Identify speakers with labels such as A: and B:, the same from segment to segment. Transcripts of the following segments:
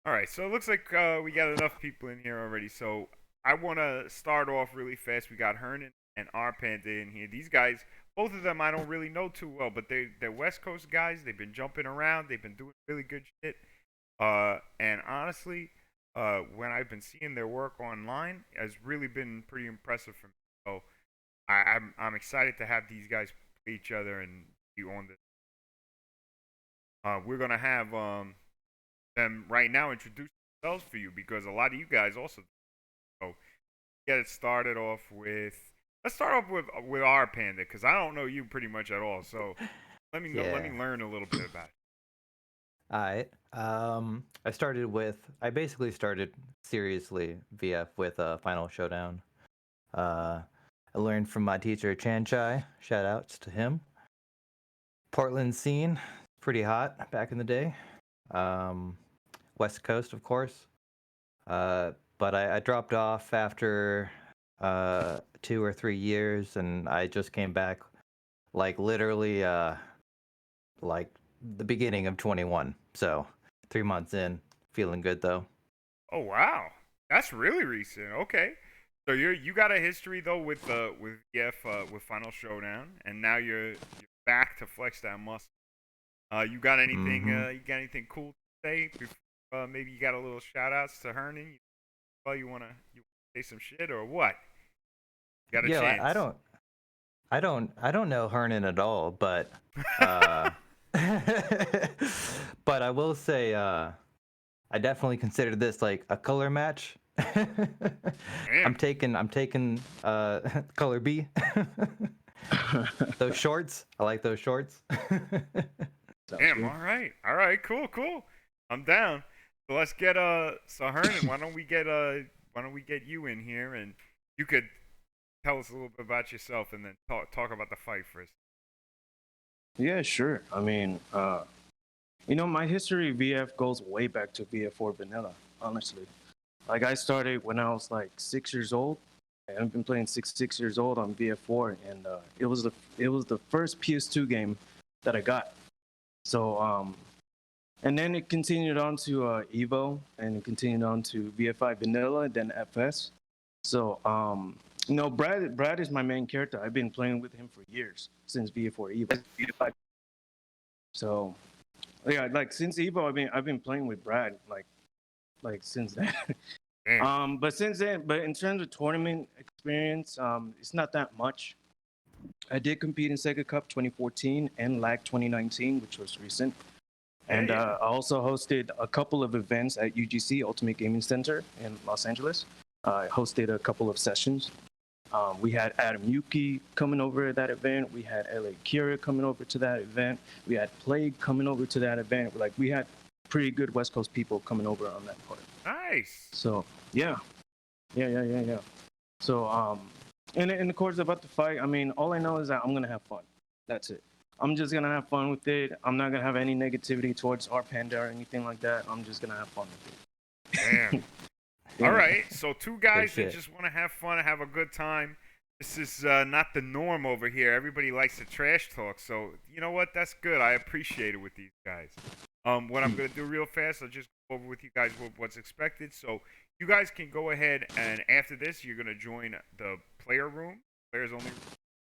A: All right, so it looks like we got enough people in here already. So I want to start off really fast. We got Hernan and RPanda in here. These guys, both of them, I don't really know too well, but they're West Coast guys. They've been jumping around. They've been doing really good shit. And honestly, when I've been seeing their work online, has really been pretty impressive for me. So I'm excited to have these guys play each other and be on this. We're gonna have them right now introduce themselves for you because a lot of you guys also. So get it started off with. Let's start off with our panda because I don't know you pretty much at all. So let me know. Let me
B: Yeah.
A: learn a little bit about it.
B: Alright. I basically started seriously VF with Final Showdown. Uh, I learned from my teacher Chan Chai. Shout outs to him. Portland scene, pretty hot back in the day. Um, West Coast, of course. But I dropped off after 2 or 3 years, and I just came back like literally like the beginning of 21. So 3 months in, feeling good though.
A: Oh wow, that's really recent. Okay, so you got a history though with VF with Final Showdown, and now you're back to flex that muscle. You got anything?
B: Mm-hmm.
A: You got anything cool to say? Before, maybe you got a little shout outs to Hernan. Well, you say some shit or what? You got a
B: Yeah, I
A: chance.
B: don't, I don't know Hernan at all, but uh, but I will say, I definitely consider this like a color match.
A: Damn,
B: I'm taking color B. Those shorts, I like those shorts.
C: Sounds
A: damn.
C: good.
A: All right, cool, cool. I'm down. So let's get so Hernan, why don't we get you in here and you could tell us a little bit about yourself and then talk about the fight first.
C: Yeah, sure. My history of VF goes way back to VF4 Vanilla, honestly. Like, I started when I was like 6 years old, and I've been playing six years old on VF4, and it was the first PS2 game that I got. So, and then it continued on to Evo, and it continued on to VF5 Vanilla, then FS. So, Brad is my main character. I've been playing with him for years, since VF4 Evo. So, yeah, like since Evo, I've been playing with Brad, like since then.
A: Damn.
C: But in terms of tournament experience, it's not that much. I did compete in Sega Cup 2014 and LAC 2019, which was recent.
A: Yeah,
C: And
A: yeah.
C: I also hosted a couple of events at UGC, Ultimate Gaming Center in Los Angeles. I hosted a couple of sessions. We had Adam Yuki coming over to that event. We had LA Kira coming over to that event. We had Plague coming over to that event. Like, we had pretty good West Coast people coming over on that part.
A: Nice.
C: So yeah, yeah. So and in the course about the fight, I mean, all I know is that I'm gonna have fun. That's it. I'm just gonna have fun with it. I'm not gonna have any negativity towards RPanda or anything like that. I'm just gonna have fun with
A: Damn.
C: it.
A: All
C: Yeah.
A: right. So two
B: Good
A: guys that
B: shit.
A: just want to have fun, have a good time. This is not the norm over here. Everybody likes to trash talk. So you know what? That's good. I appreciate it with these guys. What I'm gonna do real fast, I'll just go over with you guys what's expected. So you guys can go ahead and after this, you're gonna join the player room, players only,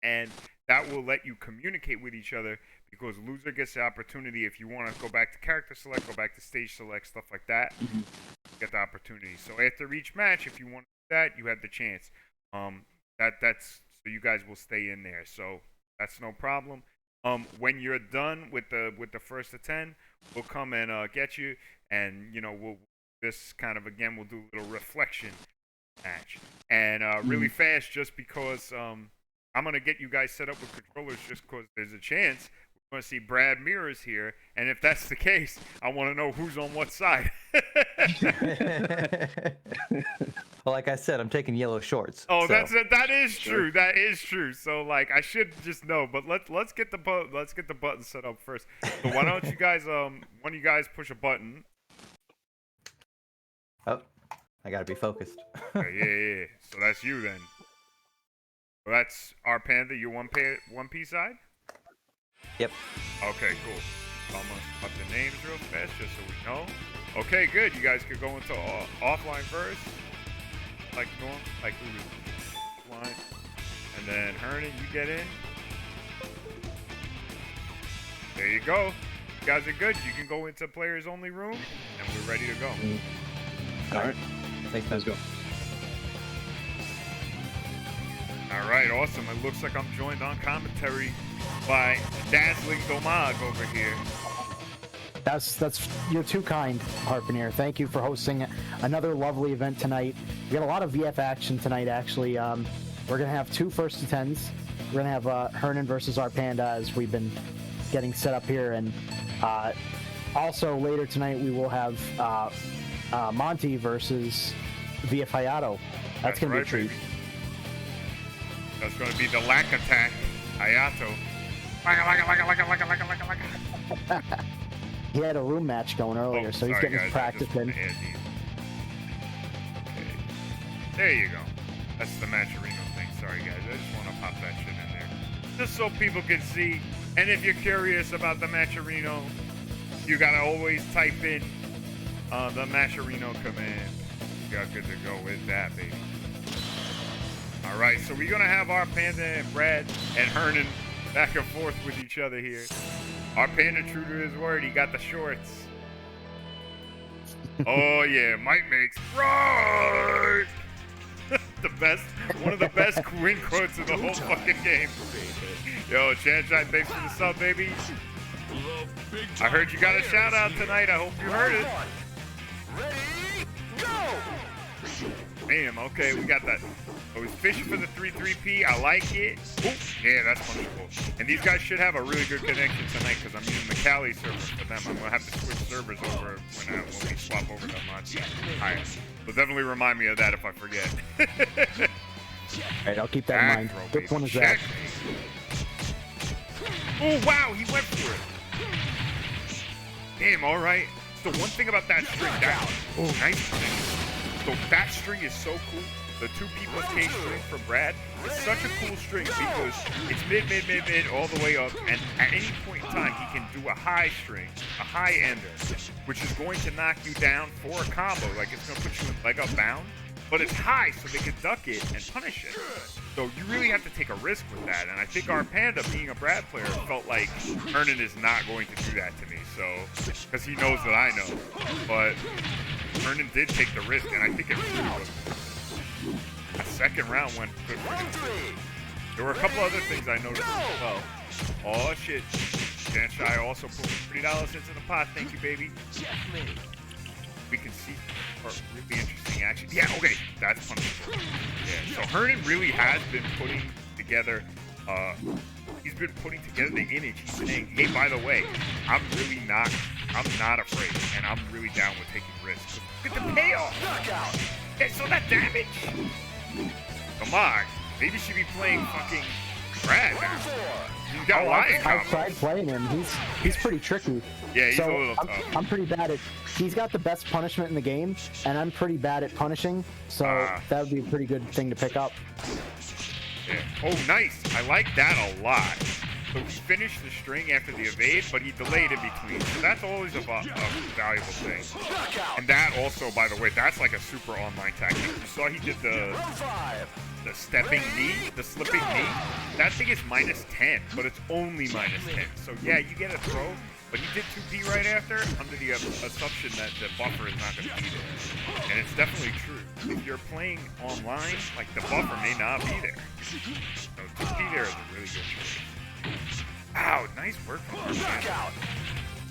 A: and that will let you communicate with each other because loser gets the opportunity if you want to go back to character select, go back to stage select, stuff like that. Get the opportunity. So after each match, if you want to do that, you have the chance. That's so you guys will stay in there. So that's no problem. When you're done with the first of 10, we'll come and get you, and we'll this kind of again we'll do a little reflection match, and really fast just because I'm gonna get you guys set up with controllers just because there's a chance we're gonna see Brad Mirrors here, and if that's the case, I want to know who's on what side.
B: Well, like I said, I'm taking yellow shorts.
A: Oh,
B: So
A: that is
C: Sure.
A: true. That is true. So like I should just know, but let's get the button set up first. So why don't you guys one of you guys push a button?
B: oh, I gotta be focused.
A: Okay, yeah. So that's you then. So that's our panda. Your one P side.
B: Yep.
A: Okay, cool. So I'm gonna put the names real fast just so we know. Okay, good. You guys could go into offline first, like normal, like we were offline, and then Hernan, you get in. There you go. You guys are good. You can go into players only room, and we're ready to go.
C: All right.
B: Thanks,
C: Let's go.
A: All right, awesome. It looks like I'm joined on commentary by Dazzling Domag over here.
D: That's you're too kind, Harpiner. Thank you for hosting another lovely event tonight. We got a lot of VF action tonight, actually. We're gonna have 2 first to 10s. We're gonna have Hernan versus RPanda as we've been getting set up here, and also later tonight we will have Monty versus VF Hayato. That's gonna
A: right,
D: be a treat.
A: baby. That's going to be the lack attack, Hayato.
D: He had a room match going earlier, so he's
A: sorry,
D: getting
A: guys,
D: his practice in.
A: Okay. There you go. That's the Matcherino thing. Sorry, guys. I just want to pop that shit in there. Just so people can see. And if you're curious about the Matcherino, you got to always type in the Matcherino command. You got good to go with that, baby. All right, so we're going to have RPanda and Brad and Hernan back and forth with each other here. RPanda, true to his word, he got the shorts. Oh, yeah, Mike makes right. The best, one of the best win quotes in the whole fucking game. Yo, Chanchai, thanks for the sub, baby. I heard you got a shout out tonight. I hope you heard it.
E: Ready, go!
A: Damn, okay, we got that. Oh, he's fishing for the 3-3P. I like it. Ooh, yeah, that's punishable. And these guys should have a really good connection tonight because I'm using the Cali server for them. I'm going to have to switch servers over when we swap over to Monty. Alright, so definitely remind me of that if I forget.
D: Alright, I'll keep that in mind.
A: Acro,
D: Which one is
A: baby.
D: that?
A: Oh, wow, he went for it. Damn, alright. So one thing about that string, nice punch. So that string is so cool. The 2P+K string from Brad is such a cool string because it's mid, all the way up, and at any point in time, he can do a high string, a high ender, which is going to knock you down for a combo. Like, it's going to put you in leg up bound, but it's high, so they can duck it and punish it. So you really have to take a risk with that, and I think RPanda, being a Brad player, felt like Hernan is not going to do that to me, so, because he knows that I know. But Hernan did take the risk, and I think it really was. A second round went good for him. There were a couple other things I noticed as well. Oh shit. Janshai also put $30 into the pot. Thank you, baby. We can see really interesting action. Yeah, okay. That's punishable. Yeah, so Hernan really has been putting together he's been putting together the image. He's saying, hey, by the way, I'm not afraid, and I'm really down with taking risks. Look at the payoff! Yeah, so that damage? Come on. Maybe she'd be playing fucking Brad now. He's got lion
D: I've
A: combos.
D: tried playing him. He's pretty tricky.
A: Yeah, he's
D: so
A: a little tough.
D: I'm pretty bad at. He's got the best punishment in the game, and I'm pretty bad at punishing. So that would be a pretty good thing to pick up.
A: Yeah. Oh, nice. I like that a lot. So he finished the string after the evade, but he delayed in between. So that's always a valuable thing. And that also, by the way, that's like a super online tactic. You saw he did the stepping knee, the slipping knee. That thing is -10, but it's only -10. So yeah, you get a throw, but he did 2P right after under the assumption that the buffer is not going to be there. And it's definitely true. If you're playing online, like the buffer may not be there. So 2P there is a really good choice. Wow, nice work from RPanda.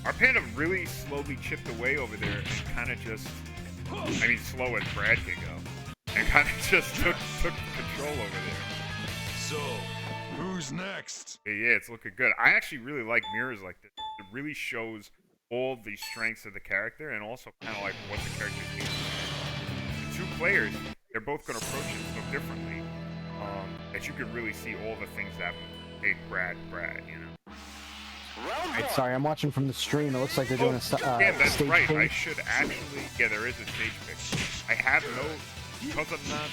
A: RPanda really slowly chipped away over there and kind of just, I mean, slow as Brad can go, and kind of just took control over there.
E: So, who's next?
A: Yeah, it's looking good. I actually really like mirrors like this. It really shows all the strengths of the character and also kind of like what the character needs. The two players, they're both going to approach it so differently that you can really see all the things that make Brad, you know.
D: Right, sorry, I'm watching from the stream. It looks like they're doing a
A: damn, that's
D: stage
A: right.
D: change.
A: I should actually. Yeah, there is a stage pick. I have no. Because I'm not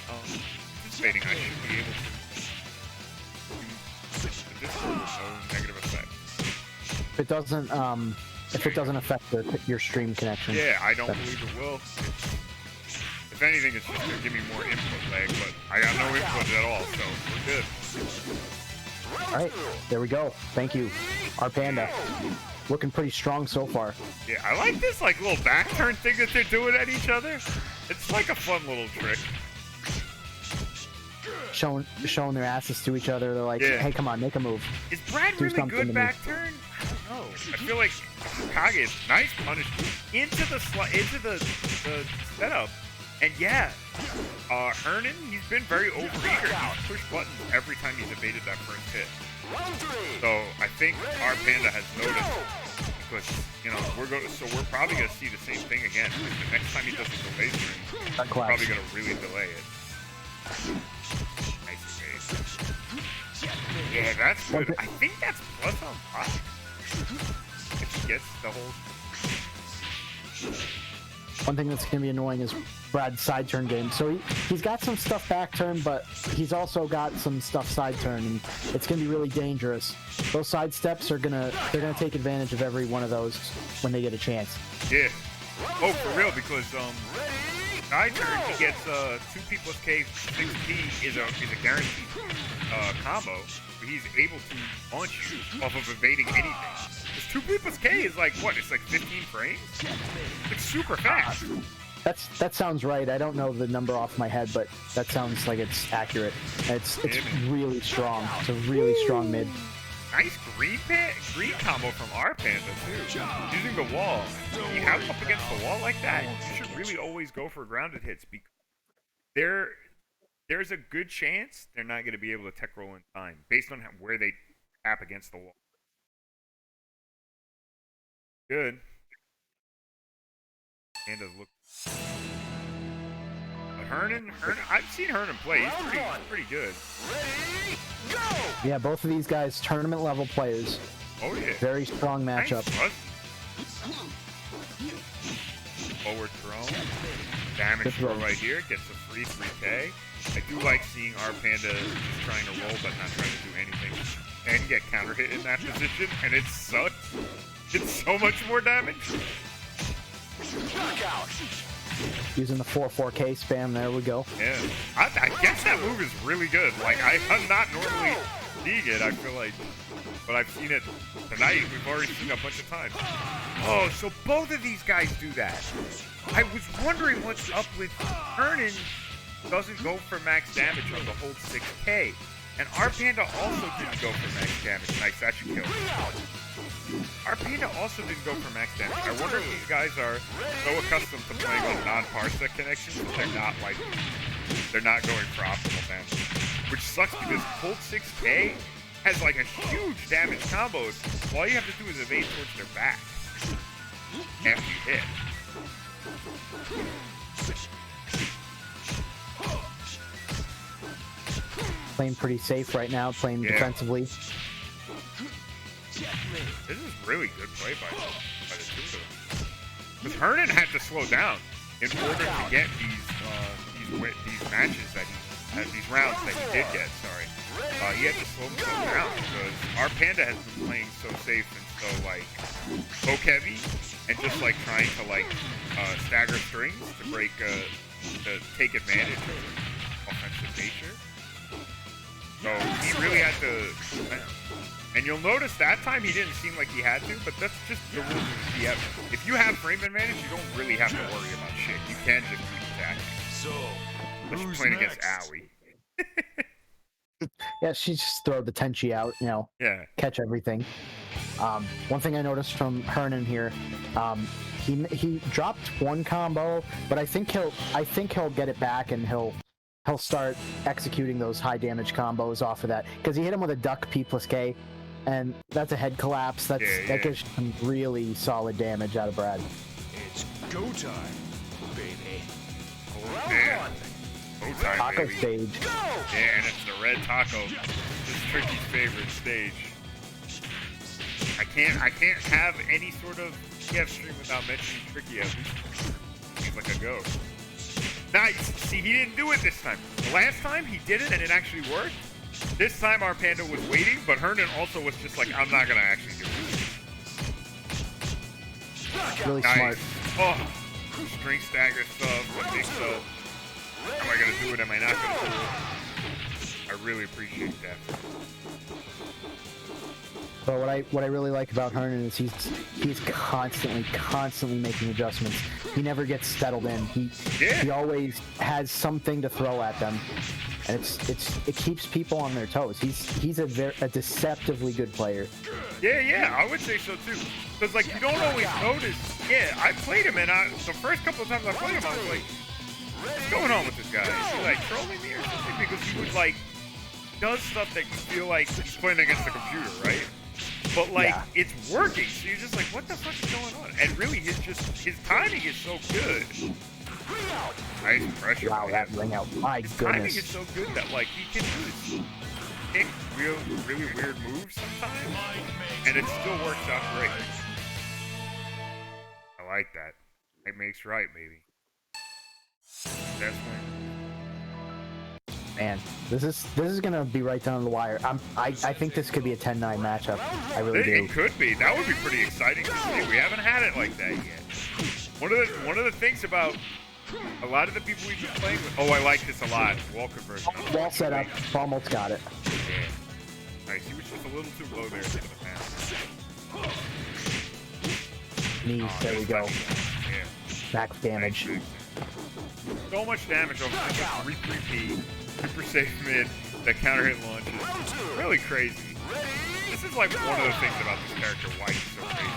A: participating, I should be able to. This has no negative effect.
D: If it doesn't, if it doesn't affect your stream connection.
A: Yeah, I don't believe it will. If anything, it's just gonna give me more input lag, but I got no input at all, so we're good.
D: All right, there we go. Thank you, RPanda. Looking pretty strong so far.
A: Yeah, I like this like little back turn thing that they're doing at each other. It's like a fun little trick.
D: Showing their asses to each other. They're like,
A: Yeah.
D: hey, come on, make a move.
A: Is Brad
D: Do
A: really
D: something
A: good
D: to me.
A: back turn? I don't know. I feel like Kage is nice punish into the setup, and yeah, Hernan, he's been very overeager. He's pushed buttons every time he's evaded that first hit. So I think RPanda has noticed because we're probably gonna see the same thing again. Like the next time he does a delay string,
D: That
A: he's
D: claps.
A: probably gonna really delay it. Nice evade. Yeah, that's good. I think that's plus on top. If he gets the whole.
D: One thing that's going to be annoying is Brad's side turn game. So he's got some stuff back turn, but he's also got some stuff side turn, and it's going to be really dangerous. Those side steps they're gonna take advantage of every one of those when they get a chance.
A: Yeah. Oh, for real, because side turn he gets 2P plus K 6P is a guaranteed combo. So he's able to launch you off of evading anything. This 2P plus K is like what? It's like 15 frames. It's super fast.
D: That sounds right. I don't know the number off my head, but that sounds like it's accurate. It's really strong. It's a really strong mid.
A: Nice green combo from RPanda too. Using the wall. When you have him up against the wall like that, you should really always go for grounded hits because there's a good chance they're not going to be able to tech roll in time based on where they tap against the wall. Good. Panda's look. But Hernan, I've seen Hernan play. He's pretty good.
D: Yeah, both of these guys tournament level players.
A: Oh yeah.
D: Very strong matchup.
A: Nice. Forward throw. Damage throw right here. Gets a free 3K. I do like seeing RPanda just trying to roll but not trying to do anything. And get counter hit in that position. And it sucks. It's so much more damage.
D: Using the 4-4K spam. There we go.
A: Yeah. I guess that move is really good. Like, I'm not normally seeing it, I feel like. But I've seen it tonight. We've already seen it a bunch of times. Oh, so both of these guys do that. I was wondering what's up with Hernan doesn't go for max damage on the hold 6K. And RPanda also didn't go for max damage. Nice, that should kill. RPanda also didn't go for max damage. I wonder if these guys are so accustomed to playing on non-parsec connections that they're not going for optimal damage. Which sucks because hold 6K has like a huge damage combos. All you have to do is evade towards their back after you hit.
D: Playing pretty safe right now. Playing defensively.
A: This is really good play by the two of them. Because Hernan had to slow down in order to get these matches that these rounds that he did get. Sorry, he had to slow himself down because RPanda has been playing so safe and so like poke heavy and just like trying to like stagger strings to break to take advantage of offensive nature. So he really had to cool down. And you'll notice that time he didn't seem like he had to, but that's just the rules of the GF. If you have frame advantage, you don't really have to worry about shit. You can just keep attacking.
E: So,
A: Unless you're
E: who's
A: playing
E: next?
A: against Owie.
D: Yeah, she just throw the Tenchi out,
A: Yeah.
D: catch everything. One thing I noticed from Hernan here, he dropped one combo, but I think he'll get it back and he'll start executing those high damage combos off of that because he hit him with a duck P plus K, and that's a head collapse. That gives some really solid damage out of Brad.
E: It's go time, baby.
A: Oh, man. Go time,
D: Taco
A: baby.
D: stage.
A: Yeah, and it's the red taco. This is Tricky's favorite stage. I can't have any sort of GF stream without mentioning Tricky at least. He's like a ghost. Nice. See, he didn't do it this time. The last time he did it and it actually worked. This time RPanda was waiting, but Hernan also was just like, I'm not gonna actually do it.
D: Really
A: Nice.
D: smart.
A: Oh, string stagger stuff. What makes up? Am I gonna do it? Am I not gonna do it? I really appreciate that.
D: But what I really like about Hernan is he's constantly making adjustments. He never gets settled in. He always has something to throw at them, and it keeps people on their toes. He's a deceptively good player.
A: Yeah, I would say so too. Because like you don't always notice. Yeah, I played him, and the first couple of times I played him, I was like, what's going on with this guy? Is he like trolling me or something? Because he would like does stuff that you feel like he's playing against the computer, right? But like it's working, so you're just like, what the fuck is going on? And really, his timing is so good. Nice pressure.
D: Wow, that ring out. My
A: his
D: goodness.
A: timing is so good that like he can do this kick really weird moves sometimes, and it still works out great. I like that. It makes right, maybe. Definitely.
D: Man, this is gonna be right down to the wire. I think this could be a 10-9 matchup. I really do.
A: It could be. That would be pretty exciting to see. We haven't had it like that yet. One of the things about a lot of the people we've been playing with. Oh, I like this a lot. Wall conversion.
D: Wall set up. Almost got it.
A: Yeah. Nice. He was just a little too low there for the pass.
D: Knees. There we go.
A: Yeah.
D: Max damage.
A: Nice. So much damage off of 3-3P, super safe mid, that counter hit launches. Really crazy. This is like one of the things about this character, why he's so crazy.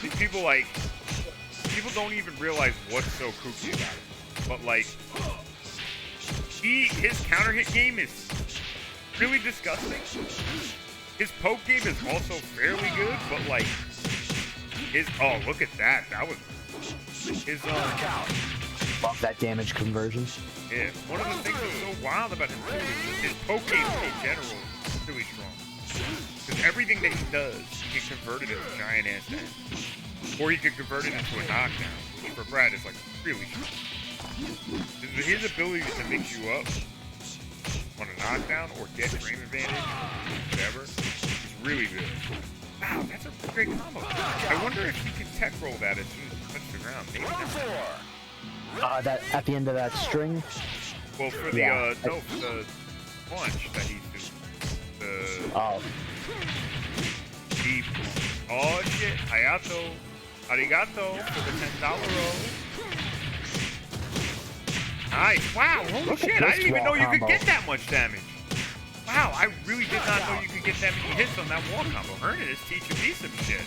A: These people don't even realize what's so kooky about it. But like, his counter hit game is really disgusting. His poke game is also fairly good, but like, oh, look at that. That was,
D: Love that damage conversion.
A: yeah, one of the things that's so wild about him too is just his poke game in general is really strong. Because everything that he does, he can convert it into a giant ass damage. Or he can convert it into a knockdown, which for Brad is like really strong. His ability to mix you up on a knockdown or get frame advantage, whatever, is really good. Wow, that's a great combo. I wonder if he can tech roll that as soon as he touches the ground. Maybe not.
D: That at the end of that string.
A: Well, for the for the punch that he's doing. Deep. Oh shit! Arigato for the $10 roll. Nice! Wow! Holy shit! I didn't even know you could get that much damage. Wow! I really did not know you could get that many hits on that wall combo. Hernan is teaching me some shit.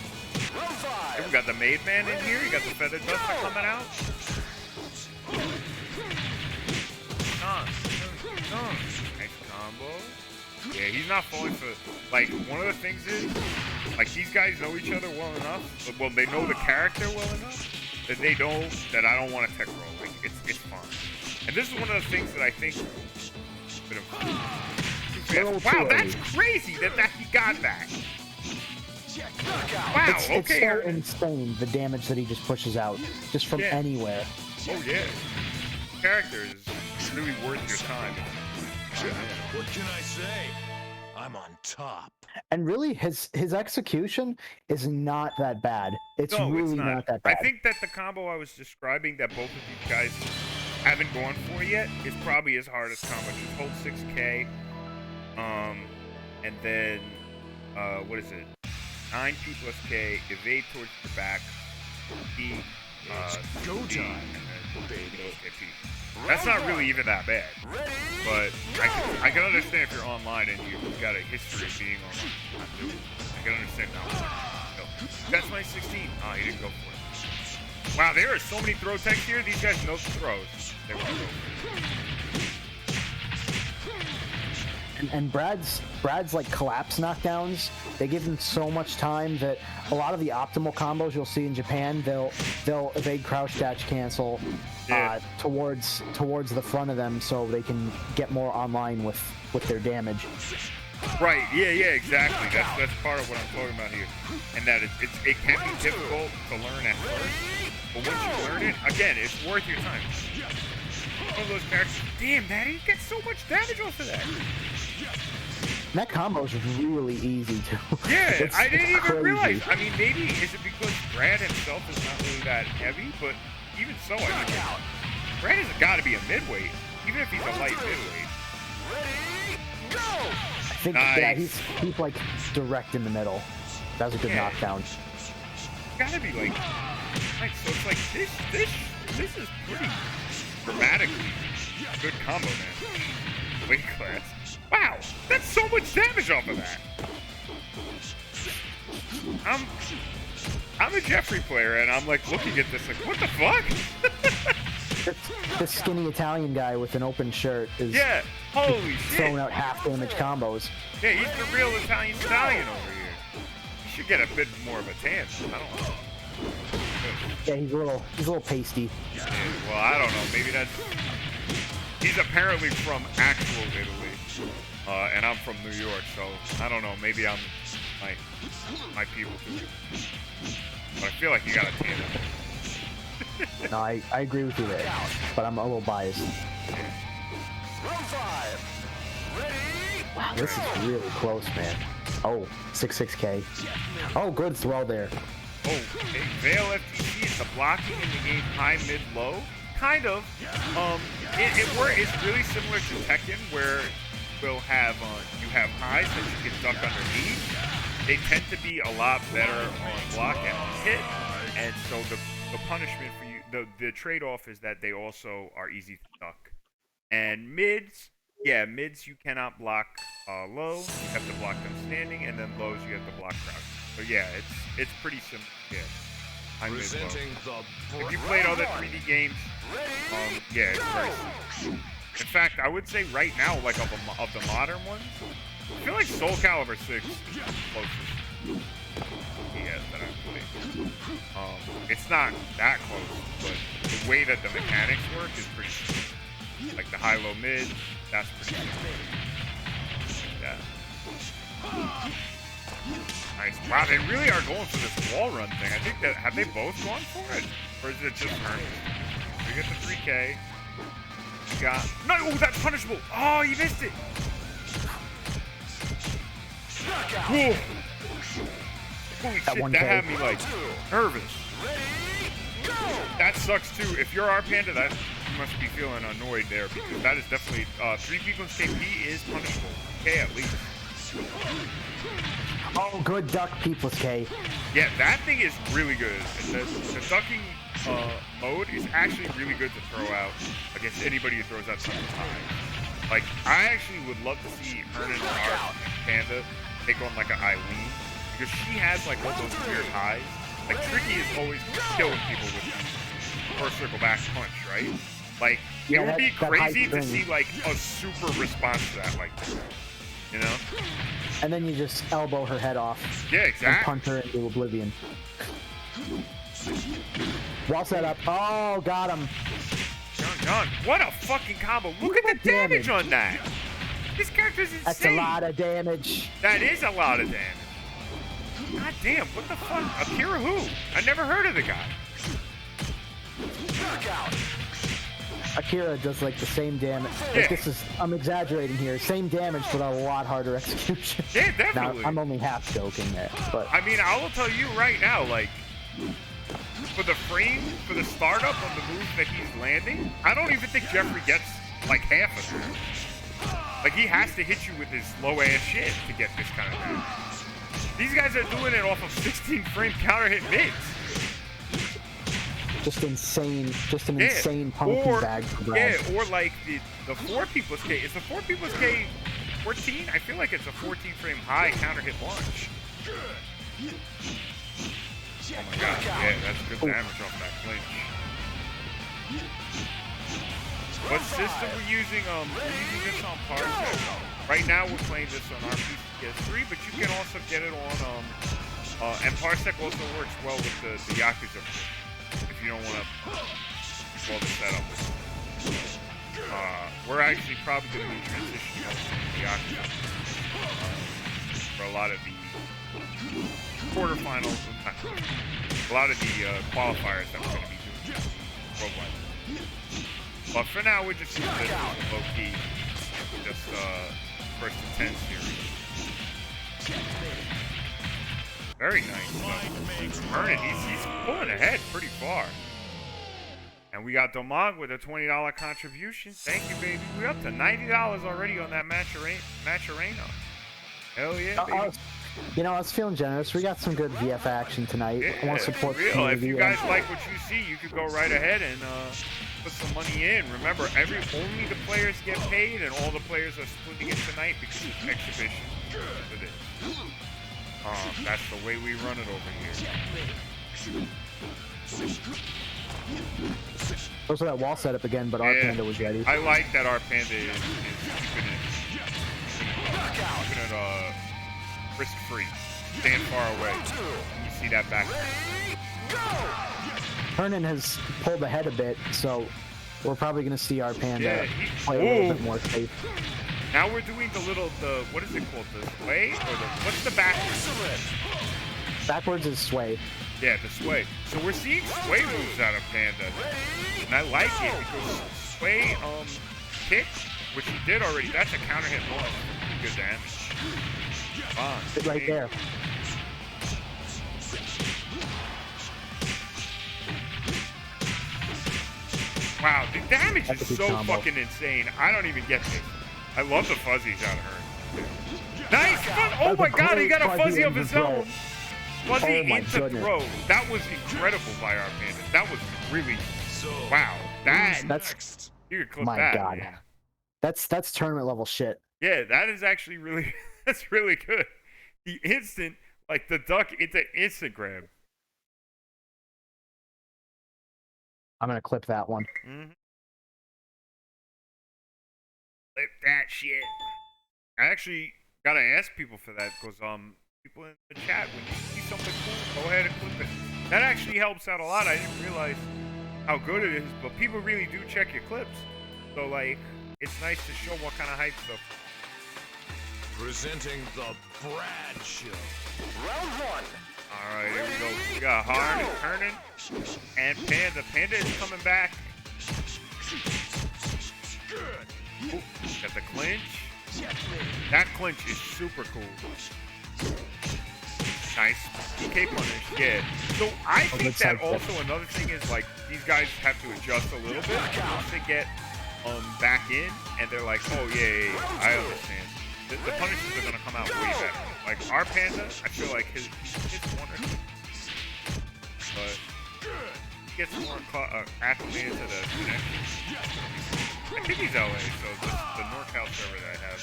A: Here we got the Made Man in here. You got the Feather Duster coming out. Nice combo. Yeah, he's not falling for, like, one of the things is, like, these guys know each other well enough, well, they know the character well enough, that they know that I don't want to tech roll. Like, it's fun. And this is one of the things that I think, wow, that's crazy that he got that. Wow,
D: It's
A: okay.
D: so insane, the damage that he just pushes out, just from anywhere.
A: Oh, yeah. Character is really worth your time.
E: What can I say? I'm on top.
D: And really, his execution is not that bad. It's
A: No,
D: really
A: it's
D: not that bad.
A: I think that the combo I was describing that both of these guys haven't gone for yet is probably his hardest combo. Just hold 6K, and then what is it? 9P plus K, evade towards the back, P,
E: Go time, baby.
A: That's not really even that bad, but I can understand if you're online and you've got a history of being online. I can understand that. So, that's my 16. Oh, he didn't go for it. Wow, there are so many throw techs here. These guys know the throws. They want to go for it.
D: And Brad's like collapse knockdowns, they give him so much time that a lot of the optimal combos you'll see in Japan, they'll evade crouch dash cancel towards the front of them so they can get more online with their damage.
A: Right, yeah, exactly. That's part of what I'm talking about here. And that it can be difficult to learn at first, but once you learn it, again, it's worth your time. One of those characters, damn, man, he gets so much damage off of that.
D: that combo is really easy too.
A: Yeah, I didn't even
D: crazy.
A: realize. I mean, maybe is it because Brad himself is not really that heavy, but even so, I mean, Brad has got to be a midweight, even if he's a light midweight.
D: I think
A: Nice.
D: yeah, he's like direct in the middle. That was a good
A: Yeah.
D: knockdown.
A: Gotta be like, so it's like this is pretty dramatically good combo, man. Weight class. Wow, that's so much damage off of that. I'm a Jeffrey player, and I'm like looking at this like, what the fuck?
D: This skinny Italian guy with an open shirt is
A: Yeah, holy shit.
D: throwing out half damage combos.
A: Yeah, he's the real Italian stallion over here. He should get a bit more of a tan. I don't know.
D: Yeah, he's a little pasty.
A: Yeah, well, I don't know. Maybe that's. He's apparently from actual Italy, and I'm from New York, so I don't know. Maybe I'm my people too. But I feel like you got a tan.
D: No, I agree with you there, but I'm a little biased. Wow, this is really close, man. Oh, 6-6K. Oh, good throw there.
A: Oh, okay. Veil FTC is the blocking in the game high, mid, low. Kind of. It's really similar to Tekken, where we'll have you have highs that you can duck underneath. They tend to be a lot better on block and on hit, and so the punishment for you, the trade-off is that they also are easy to duck. And mids you cannot block low. You have to block them standing, and then lows you have to block crouch. So yeah, it's pretty simple. Yeah, high, mid, low. If you played other 3D games, yeah, it's very simple. In fact, I would say right now, like of the modern ones, I feel like Soul Calibur 6 is the closest that I've played. It's not that close, but the way that the mechanics work is pretty simple. Like the high, low, mid, that's pretty simple. Like that. Nice. Wow, they really are going for this wall run thing. I think that, have they both gone for it? Or is it just Hernan? We get the 3K. You got, no, oh, that's punishable. Oh, you missed it. Whoa. Holy shit, that had me like nervous. That sucks too. If you're RPanda, that you must be feeling annoyed there, because that is definitely 3 people in KP is punishable. K at least.
D: Oh, good duck, People's K.
A: Yeah, that thing is really good. The ducking mode is actually really good to throw out against anybody who throws out something high. Like, I actually would love to see Hernan and Panda take on like an Eileen, because she has like all those weird highs. Like, Tricky is always killing people with that first circle back punch, right? Like,
D: Yeah,
A: it would be
D: that high
A: crazy to
D: string.
A: see like a super response to that, like, you know?
D: And then you just elbow her head off
A: Yeah,
D: and
A: exactly.
D: punch her into oblivion. Well set up. Oh, got him.
A: John, what a fucking combo. Look at the damage on that. This character's insane.
D: That's a lot of damage.
A: That is a lot of damage. God damn, what the fuck? Akira who? I never heard of the guy.
D: Akira does like the same damage.
A: Yeah.
D: Like, this is, I'm exaggerating here. Same damage, but a lot harder execution.
A: Yeah,
D: Now,
A: definitely.
D: I'm only half joking there, but
A: I mean, I will tell you right now, like, for the startup of the moves that he's landing, I don't even think Jeffrey gets, like, half of that. Like, he has to hit you with his low-ass shit to get this kind of damage. These guys are doing it off of 16-frame counter-hit mids.
D: just insane, just an
A: Yeah,
D: insane punishing
A: or,
D: bag for Brad.
A: yeah, or like the 4P plus K. Is the 4P plus K 14? I feel like it's a 14-frame high counter-hit launch. Oh my god, yeah, that's good damage off that clinch. What system we're using? We're using this on Parsec. Right now we're playing this on RPanda, but you can also get it on and Parsec also works well with the Yakuza if you don't want to well the setup. We're actually probably going to be transitioning over to the Yakuza for a lot of the quarterfinals, a lot of the qualifiers that we're going to be doing worldwide. But for now, we're just using this low-key, just first to 10 series. Very nice. Hernan, he's pulling ahead pretty far. And we got Domag with a $20 contribution. Thank you, baby. We're up to $90 already on that Maturana. Hell yeah, baby.
D: You know, I was feeling generous. We got some good VF action tonight.
A: Yeah,
D: I want to support
A: for
D: the
A: real. If
D: community.
A: you guys like what you see, you could go right ahead and put some money in. Remember, only the players get paid, and all the players are splitting it tonight because it's exhibition. For this. That's the way we run it over here.
D: Goes for that wall setup again, but RPanda was ready.
A: I like that RPanda is keeping it risk-free. Stand far away. You see that back.
D: Hernan has pulled ahead a bit, so we're probably going to see RPanda play a little bit more safe.
A: Now we're doing what is it called? The sway? What's the backwards?
D: Backwards is sway.
A: Yeah, the sway. So we're seeing sway moves out of Panda. And I like it because sway kick, which he did already, that's a counter hit bonus. Pretty good damage.
D: Sit right there.
A: Wow, the damage
D: That's
A: is
D: a good
A: so
D: combo.
A: fucking insane. I don't even get this. I love the fuzzies out of her. Nice! Oh my god, he got a fuzzy of his own. Fuzzy into throw. That was incredible by RPanda. That was really, wow.
D: That's
A: You could clip
D: my
A: that.
D: god.
A: Man.
D: That's tournament level shit.
A: Yeah, that is actually really, that's really good. The instant, like the duck into instant grab.
D: I'm gonna clip that one.
A: Mm-hmm. Clip that shit. I actually gotta ask people for that because people in the chat, when you see something cool, go ahead and clip it. That actually helps out a lot. I didn't realize how good it is, but people really do check your clips. So like, it's nice to show what kind of hype stuff.
E: Presenting the Brad Show.
F: Round one.
A: All right, here we go. We got Hernan and Panda. Panda is coming back. Ooh, got the clinch. That clinch is super cool. Nice. PK punish, yeah. So I think that also another thing is like these guys have to adjust a little bit once they get back in, and they're like, oh yeah, I understand. The punishes are gonna come out way better. Like RPanda, I feel like his one or two, but he gets more acclimated to the connection. I think he's LA, so the NorCal server that I have.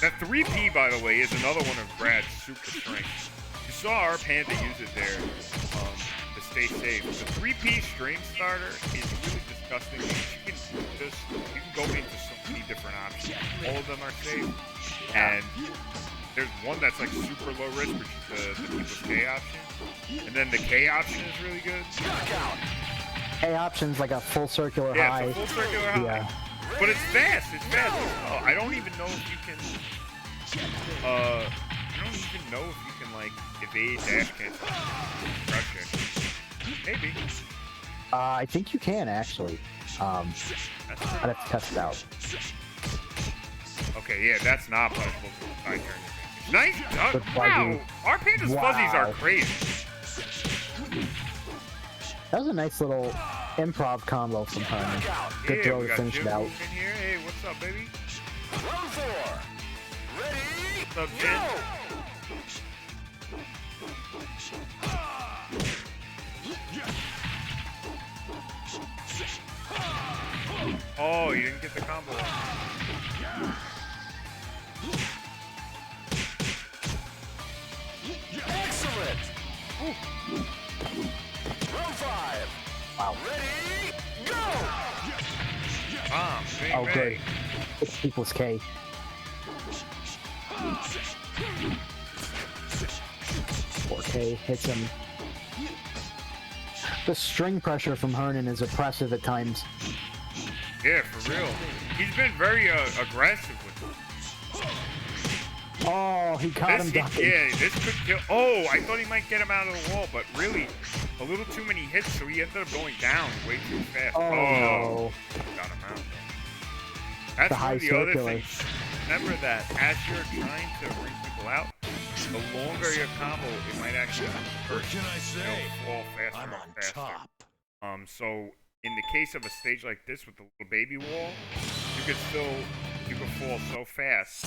A: That 3P, by the way, is another one of Brad's super strengths. You saw RPanda use it there to stay safe. The 3P stream starter is really disgusting because you can go into so many different options. All of them are safe, and there's one that's like super low risk, which is the people's K option, and then the K option is really good.
D: K option's like a full circular high.
A: It's a full circular high.
D: Yeah.
A: But it's fast. It's fast. Oh, I don't even know if you can. I don't even know if you can like evade dash cancel. Crush it. Maybe.
D: I think you can actually. I'd have to test it out.
A: Okay, yeah, that's not punishable for side turn. Nice duck.
D: Good
A: Wow. RPanda's fuzzies are
D: Wow.
A: crazy.
D: That was a nice little improv combo from Hernan. Good
A: Yeah,
D: throw
A: we
D: to
A: got
D: finish
A: Jim
D: it out.
A: moving here. Hey, what's up, baby?
F: Round four. Ready?
A: What's up, Jim? Oh, you didn't get the combo.
F: Excellent. Round five.
D: Wow.
F: Ready? Go.
A: Bomb. Bang,
D: Oh,
A: bang.
D: good. It's people's K. 4K hits him. The string pressure from Hernan is oppressive at times.
A: Yeah, for real. He's been very aggressive with it.
D: Oh, he caught him ducking.
A: Yeah, this could kill. Oh, I thought he might get him out of the wall, but really, a little too many hits, so he ended up going down way too fast.
D: Oh, no.
A: Got him out. That's
D: The
A: one
D: high
A: of the other
D: circular.
A: things. remember that as you're trying to bring people out, the longer your combo, it might actually
E: What can I say?
A: fall faster
E: I'm
A: and
E: on
A: faster.
E: top.
A: So in the case of a stage like this with the little baby wall, you could fall so fast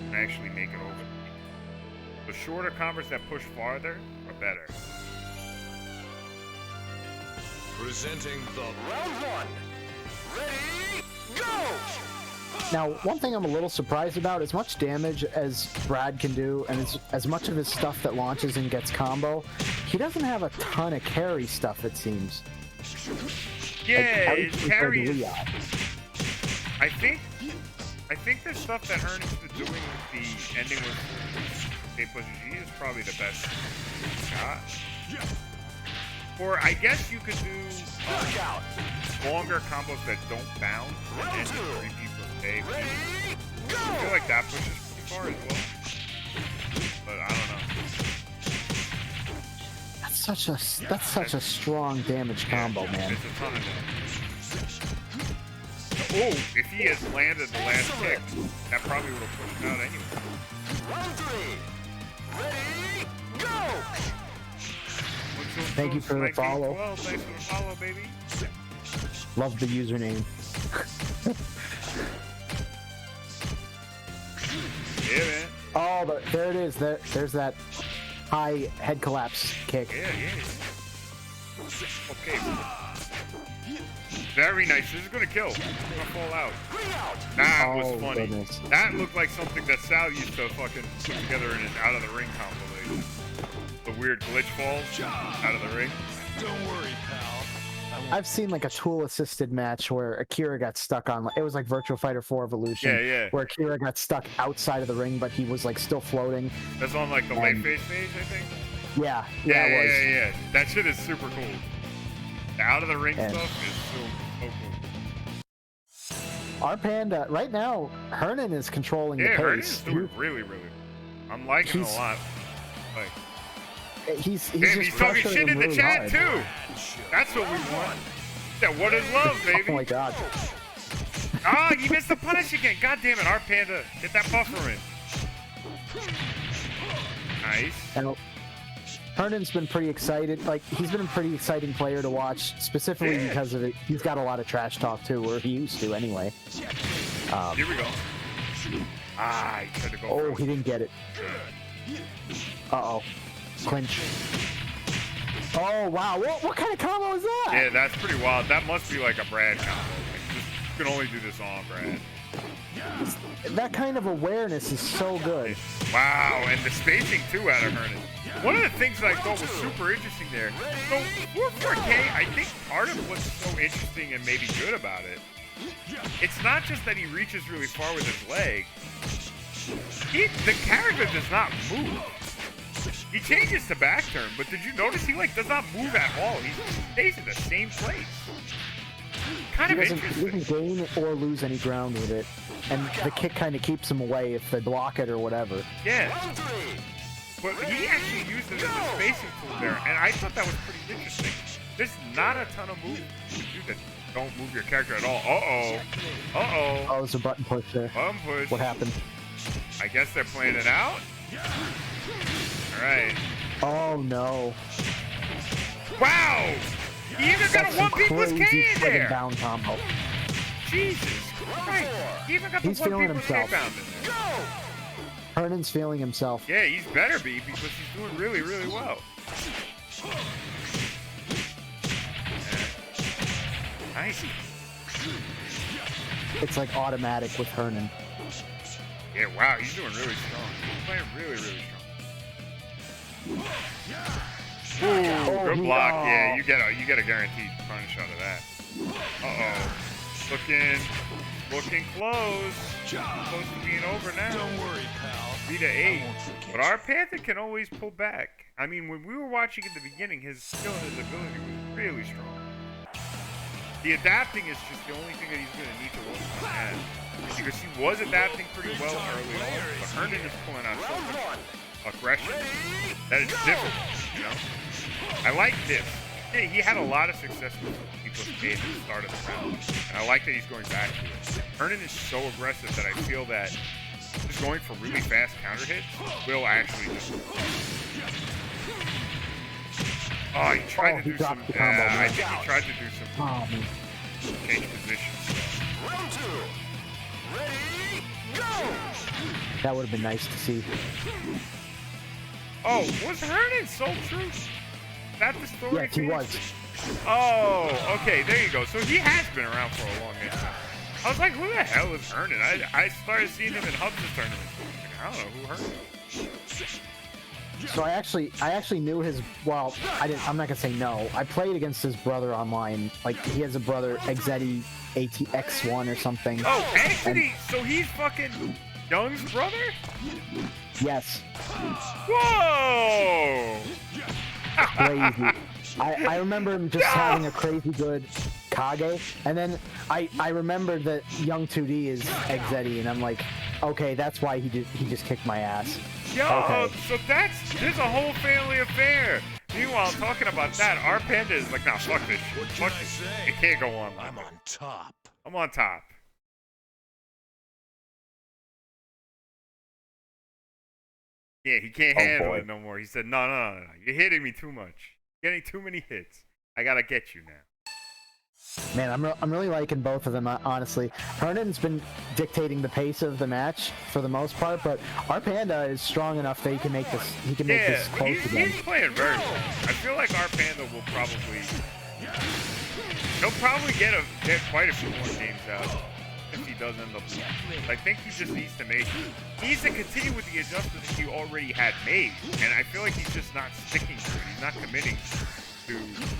A: and actually make it over. The shorter combos that push farther are better.
E: Presenting the
F: Round one. Ready, go!
D: Now, one thing I'm a little surprised about, as much damage as Brad can do, and as much of his stuff that launches and gets combo, he doesn't have a ton of carry stuff, it seems.
A: Yeah,
D: How
A: his
D: do you compare to
A: carry is,
D: Leon?
A: I think the stuff that Hernan's been doing with the ending with A plus G is probably the best shot. Or I guess you could do longer combos that don't bounce and just repeat the save. I feel like that pushes pretty far as well. But I don't know.
D: That's such a strong damage combo, man.
A: It's a ton of damage. Oh, if he has landed the last kick, that probably would have pushed out anyway.
F: Round three. Ready, go!
D: Thank you for the follow.
A: 1912, thanks for the follow, baby.
D: Love the username.
A: Yeah, man.
D: Oh, there it is. There's that high head collapse kick.
A: Yeah. Okay. Very nice. This is gonna kill. It's gonna fall out. That was funny.
D: Goodness.
A: That looked like something that Sal used to fucking put together in an out of the ring compilation. The weird glitch falls out of the ring.
E: Don't worry, pal.
D: I've seen like a tool assisted match where Akira got stuck on, it was like Virtual Fighter 4 Evolution.
A: Yeah.
D: Where Akira got stuck outside of the ring, but he was like still floating.
A: That's on like the late phase stage, I think.
D: Yeah, it was.
A: Yeah. That shit is super cool. The out of the ring
D: And-
A: stuff is so cool.
D: RPanda, right now, Hernan is controlling
A: Yeah,
D: the
A: Hernan is
D: pace.
A: doing really. I'm liking it a
D: He's-
A: lot. Like,
D: He's
A: damn,
D: just
A: he's talking
D: pressuring
A: shit in
D: him
A: the
D: really
A: chat
D: hard.
A: too. That's what we want. Yeah, what is love, baby?
D: Oh my god.
A: Ah, you missed the punish again. God damn it, RPanda. Get that buffer in. Nice.
D: And Hernan's been pretty excited. Like, he's been a pretty exciting player to watch, specifically
A: Yeah.
D: because of it. He's got a lot of trash talk too, or he used to anyway.
A: Here we go. Ah, he tried to go
D: Oh,
A: for
D: he didn't get it. Uh-oh. Clinch. Oh, wow. What kind of combo is that?
A: Yeah, that's pretty wild. That must be like a Brad combo. Like, you can only do this on Brad.
D: That kind of awareness is so good.
A: Wow, and the spacing too out of Hernan. One of the things that I thought was super interesting there. So, for 4K, I think part of what's so interesting and maybe good about it, it's not just that he reaches really far with his leg. The character does not move. He changes to back turn, but did you notice he does not move at all? He stays in the same place. Kind
D: He
A: of
D: doesn't
A: interesting.
D: gain or lose any ground with it. And the kick kind of keeps him away if they block it or whatever.
A: Yeah. But he actually used it as a spacing tool there, and I thought that was pretty interesting. There's not a ton of moves you do that don't move your character at all. Uh-oh.
D: Oh, there's a button push there.
A: Bum push.
D: What happened?
A: I guess they're playing it out. Alright.
D: Oh, no.
A: Wow! He even got a 1P plus K
D: crazy
A: in
D: friggin'
A: there!
D: down combo.
A: Jesus Christ! He even got the
D: He's
A: 1P
D: feeling
A: plus K
D: himself.
A: bound in there.
D: Hernan's feeling himself.
A: Yeah, he's better be because he's doing really, really well. Yeah. Nice.
D: It's like automatic with Hernan.
A: Yeah, wow, he's doing really strong. He's playing really, really strong. Ooh, good block. Yeah, you get a guaranteed punish out of that. Looking close. Close to being over now.
E: Don't worry, pal.
A: 3-8.
E: I won't forget
A: But our Panther can always pull back. I mean, when we were watching in the beginning, his skill and his ability was really strong. The adapting is just the only thing that he's going to need to work on. Because he was adapting pretty well early on, but Hernan is pulling out so much aggression that it's difficult, you know? I like this. Yeah, he had a lot of success with people's cage at the start of the round, and I like that he's going back to it. Hernan is so aggressive that I feel that just going for really fast counter hits will actually just. Oh, he tried to do some. I think he tried to do some change positions.
F: Round 2. Ready, go!
D: That would have been nice to see.
A: Oh, was Hernan so true? Is that the story?
D: Yes, he was.
A: Oh, okay, there you go. So he has been around for a long time. I was like, who the hell is Hernan? I started seeing him in Hubs' tournaments. I don't know who Hernan is.
D: So I actually knew his. Well, I'm not gonna say no. I played against his brother online. Like he has a brother, Exetti ATX1 or something.
A: Oh, Exetti! So he's fucking Young's brother?
D: Yes.
A: Whoa!
D: Crazy. I remember him just having a crazy good Kage, and then I remembered that Young 2D is Exetti, and I'm like, okay, that's why he just kicked my ass.
A: Yo,
D: Okay.
A: so there's a whole family affair. Meanwhile, talking about that, RPanda is like, nah, fuck this shit. Fuck this. It can't go on like
E: I'm
A: that.
E: on top.
A: I'm on top. Yeah, he can't handle it no more. He said, no. You're hitting me too much. Getting too many hits. I gotta get you now.
D: Man, I'm really liking both of them, honestly. Hernan's been dictating the pace of the match for the most part, but RPanda is strong enough that he can make this close again.
A: He's playing very well. I feel like RPanda will probably get quite a few more games out if he does end up losing. I think he just needs to continue with the adjustments he already had made, and I feel like he's just not sticking to it. He's not committing to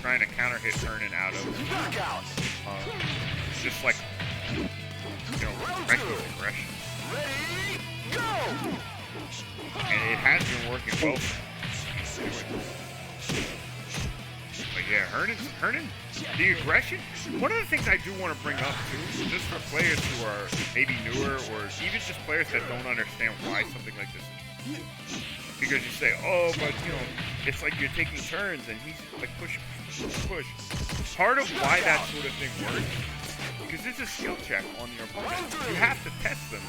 A: trying to counter hit Hernan out of just like reckless aggression.
F: Ready, go!
A: And it has been working well for him. But yeah, Hernan, the aggression. One of the things I do want to bring up too, just for players who are maybe newer or even just players that don't understand why something like this is. Because you say, oh, but it's like you're taking turns and he's like push. Part of why that sort of thing works, because it's a skill check on your opponent. You have to test them.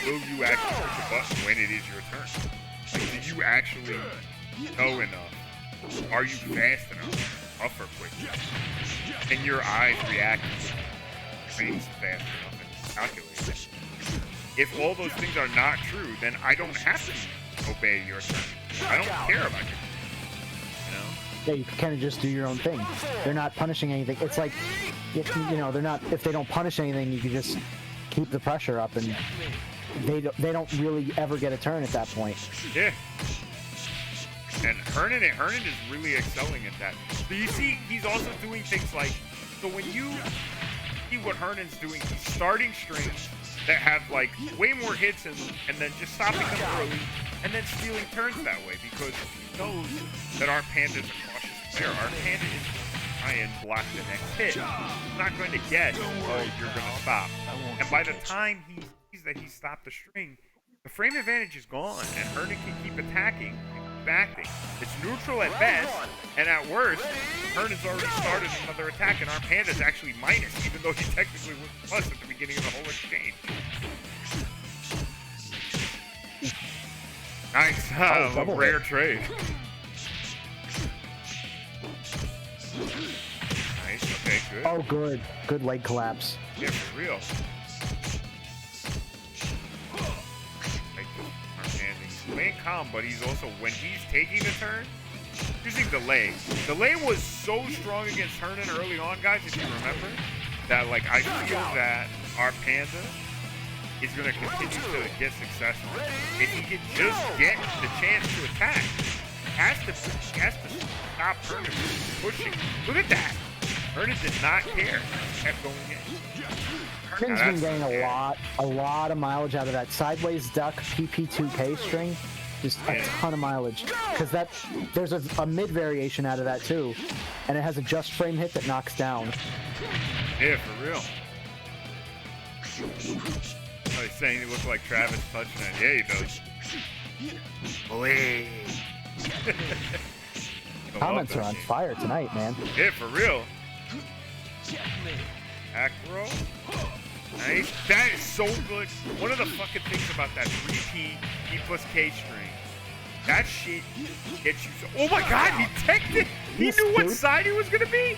A: Will you actually push a button when it is your turn? Like, do you actually know enough? Are you fast enough? Tough or quick? Can your eyes react to things fast enough and calculate? If all those things are not true, then I don't have to obey your turn. I don't care about you.
D: Yeah, you can kind of just do your own thing. They're not punishing anything. It's like, they're not. If they don't punish anything, you can just keep the pressure up, and they don't really ever get a turn at that point.
A: Yeah. And Hernan is really excelling at that. So you see, he's also doing things like, so when you see what Hernan's doing, he's starting strings that have like way more hits and then just stopping them early and then stealing turns that way because he knows that RPanda is a cautious player. RPanda is going to try and block the next hit. He's not going to get, oh, you're going to stop. And by the time he sees that he stopped the string, the frame advantage is gone and Hernan can keep attacking. Acting. It's neutral at best, and at worst, Hernan's already started another attack, and RPanda's actually minus, even though he technically was plus at the beginning of the whole exchange. Nice, a rare trade. Nice, okay, good.
D: Oh, good leg collapse.
A: Yeah, for real. Playing calm, but he's also, when he's taking the turn, using delay. Delay was so strong against Hernan early on, guys, if you remember, that, like, I feel that RPanda is going to continue to get successful. If he can just get the chance to attack, he has to stop Hernan from pushing. Look at that. Hernan did not care. He kept going in.
D: Hernan's been getting a lot of mileage out of that sideways duck PP2K string. Just a ton of mileage. Because there's a mid variation out of that too. And it has a just frame hit that knocks down.
A: Yeah, for real. Oh, he's saying he looks like Travis touching it. Yeah, he does. Boy. love
D: Comments
A: that
D: are on
A: game.
D: fire tonight, man.
A: Yeah, for real. Acro. Nice. That is so good. One of the fucking things about that 3P E plus K string, that shit gets you so. Oh my god, he teched it. He knew what side he was gonna be.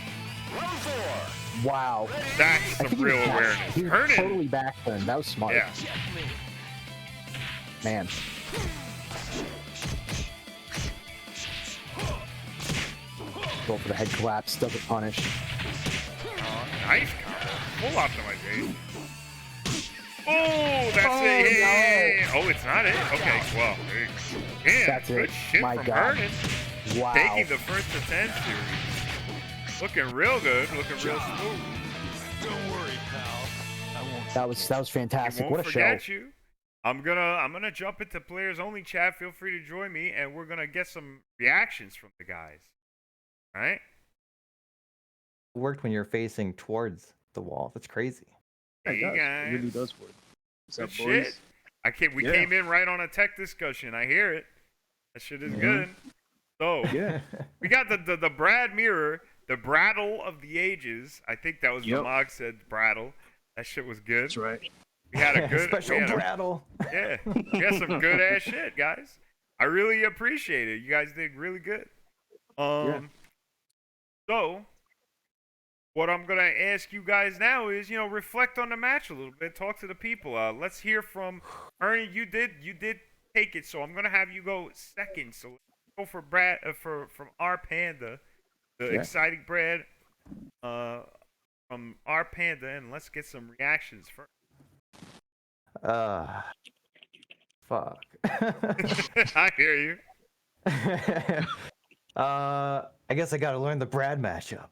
F: Round 4.
D: Wow.
A: That's
D: I
A: some
D: think
A: real
D: he was
A: awareness.
D: He was
A: Hernan.
D: totally backturned. That was smart.
A: Yeah.
D: Man. Go for the head collapse. Doesn't punish.
A: Nice combo. Full optimization. Oh, that's it. Yeah. Oh, it's not it. Okay, well, there you go. Damn,
D: That's
A: good
D: it.
A: shit
D: My
A: from
D: God.
A: Hernan.
D: Wow.
A: Taking the first to 10 series. Looking real good. Looking real smooth.
E: Don't worry, pal. I won't.
D: That was
A: I
D: fantastic.
A: won't
D: What a show.
A: forget you. I'm gonna jump into players only chat. Feel free to join me, and we're gonna get some reactions from the guys. All right?
B: It worked when you're facing towards the wall. That's crazy.
A: Hey,
C: It
A: you
C: does. It really
A: guys.
C: does work. What's
A: Good
C: up, boys?
A: shit. We
C: Yeah.
A: came in right on a tech discussion. I hear it. That shit is good. So
C: Yeah.
A: we got the Brad Mirror, the Brattle of the Ages. I think that was
C: Yep.
A: what Mog said. Brattle. That shit was good.
C: That's right.
A: We had a good
B: Special
A: we had a-
B: rattle.
A: Yeah, we had some good ass shit, guys. I really appreciate it. You guys did really good. So what I'm gonna ask you guys now is, reflect on the match a little bit. Talk to the people. Let's hear from Ernie. You did take it, so I'm gonna have you go second. So let's go for Brad from RPanda, the
C: Yeah.
A: exciting Brad from RPanda, and let's get some reactions first.
B: Fuck.
A: I hear you.
B: I guess I gotta learn the Brad matchup.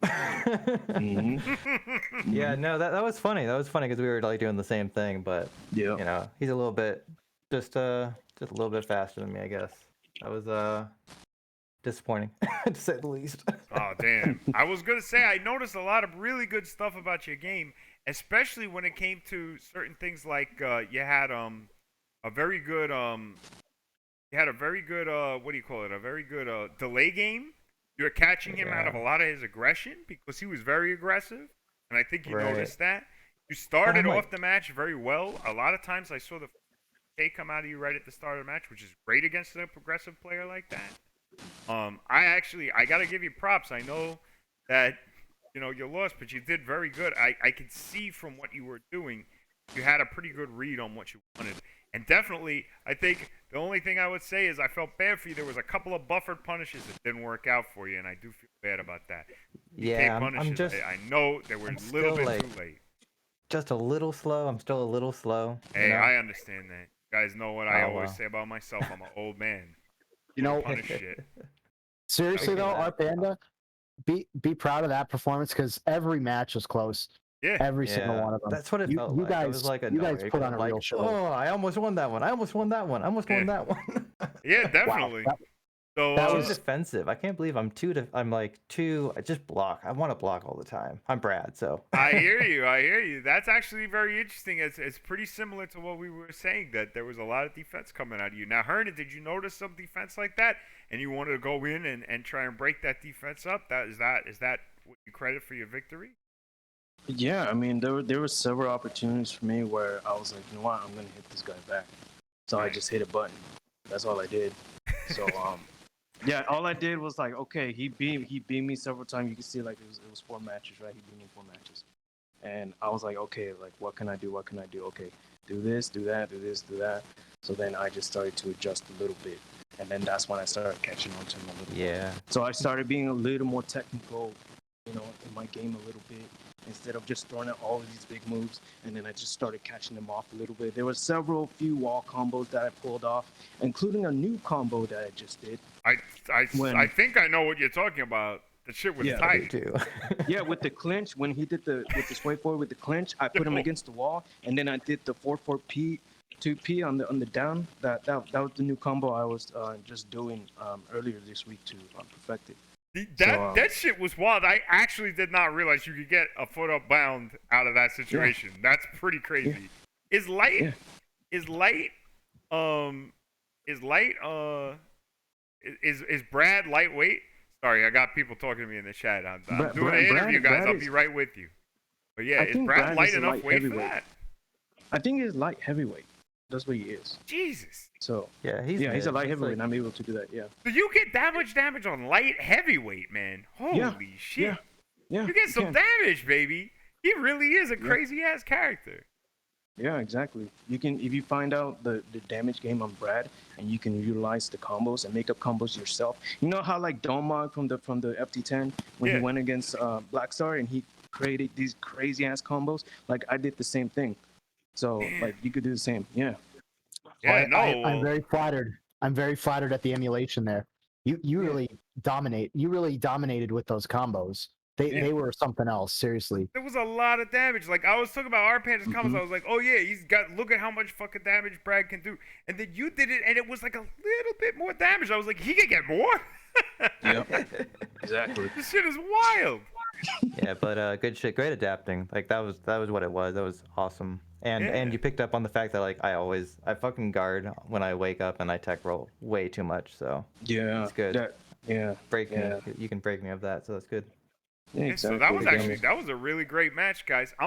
B: Yeah, no, that was funny. That was funny because we were like doing the same thing, but
C: Yeah.
B: he's a little bit just a little bit faster than me, I guess. That was disappointing, to say the least.
A: Oh damn! I was gonna say I noticed a lot of really good stuff about your game, especially when it came to certain things like you had a very good what do you call it? A very good delay game. You were catching him out of a lot of his aggression because he was very aggressive, and I think you
B: Right.
A: noticed that. You started
B: I'm like-
A: off the match very well. A lot of times I saw the K come out of you right at the start of the match, which is great against a progressive player like that. I gotta give you props. I know that you lost, but you did very good. I could see from what you were doing, you had a pretty good read on what you wanted. And definitely, I think the only thing I would say is I felt bad for you. There was a couple of buffered punishes that didn't work out for you, and I do feel bad about that.
B: Yeah,
A: PK
B: I'm just
A: I know they were
B: I'm
A: a little
B: still,
A: bit
B: like,
A: too late.
B: just a little slow. I'm still a little slow.
A: Hey, I understand that. You guys know what I
B: Oh,
A: always
B: well.
A: say about myself. I'm an old man.
D: You know,
A: Punish shit.
D: seriously
B: Okay,
D: though,
B: that-
D: RPanda, be proud of that performance because every match was close.
A: Yeah.
D: Every single one of them.
B: That's what it
D: You-
B: felt
D: you
B: like. It was
D: guys-
B: like
D: you guys
B: annoying,
D: put on a
B: like,
D: real show.
B: Oh, I almost won that one. I almost won that one. I almost won
A: Yeah.
B: that one.
A: Yeah, definitely.
D: Wow,
A: So
D: that
B: Too
D: was-
B: defensive. I can't believe I'm I just block. I want to block all the time. I'm Brad, so.
A: I hear you. That's actually very interesting. It's pretty similar to what we were saying, that there was a lot of defense coming out of you. Now, Hernan, did you notice some defense like that, and you wanted to go in and try and break that defense up? Is that what you credit for your victory?
C: Yeah, I mean, there were several opportunities for me where I was like, you know what, I'm gonna hit this guy back. So I just hit a button. That's all I did. So yeah, all I did was like, okay, he beat me several times. You can see like it was 4 matches, right? He beat me in 4 matches, and I was like, okay, like what can I do? What can I do? Okay, do this, do that, do this, do that. So then I just started to adjust a little bit, and then that's when I started catching on to him a little bit.
B: Yeah.
C: So I started being a little more technical, in my game a little bit, instead of just throwing out all of these big moves. And then I just started catching them off a little bit. There were few wall combos that I pulled off, including a new combo that I just did.
A: I think I know what you're talking about. The shit was
C: Yeah.
B: I
A: tight.
B: do too.
C: Yeah, with the clinch, when he did with the sway forward with the clinch, I put him against the wall, and then I did the 4-4-P, 2P on the down. That was the new combo I was just doing earlier this week to perfect it.
A: That shit was wild. I actually did not realize you could get a foot up bound out of that situation. That's pretty crazy. Is light Brad lightweight? Sorry, I got people talking to me in the chat. I'm
C: Brad-
A: doing
C: Brad-
A: an interview, guys.
C: Brad
A: I'll
C: is-
A: be right with you. But yeah,
C: I
A: is
C: think
A: Brad
C: Brad
A: light
C: is a
A: enough
C: light
A: weight for
C: heavyweight.
A: that?
C: I think he's light heavyweight. That's what he is.
A: Jesus.
C: So
B: Yeah, he's
C: yeah, he's a
B: mid.
C: light heavyweight.
B: like-
C: and I'm able to do that. Yeah.
A: So you get that much damage on light heavyweight, man. Holy shit.
C: Yeah. Yeah.
A: You get some
C: can.
A: damage, baby. He really is a crazy ass character.
C: Yeah, exactly. You can, if you find out the damage game on Brad, and you can utilize the combos and make up combos yourself. You know how like Domog from the FT10 when
A: Yeah.
C: he went against Black Star and he created these crazy ass combos. Like I did the same thing. So like you could do the same. Yeah.
A: Yeah, no.
D: I'm very flattered. I'm very flattered at the emulation there. You really dominate. You really dominated with those combos. They were something else. Seriously.
A: There was a lot of damage. Like I was talking about RPanda's combos, I was like, oh yeah, he's got. Look at how much fucking damage Brad can do. And then you did it, and it was like a little bit more damage. I was like, he can get more.
C: Yep. Exactly.
A: This shit is wild.
B: Yeah, but good shit. Great adapting. Like that was what it was. That was awesome. And
A: Yeah.
B: you picked up on the fact that like I fucking guard when I wake up and I tech roll way too much. So
C: Yeah.
B: It's good.
C: Yeah.
B: break me.
C: Yeah.
B: You can break me of that. So that's good.
C: Yeah,
A: Yeah, so
C: exactly.
A: that was
C: The game
A: actually
C: is-
A: that was a really great match, guys.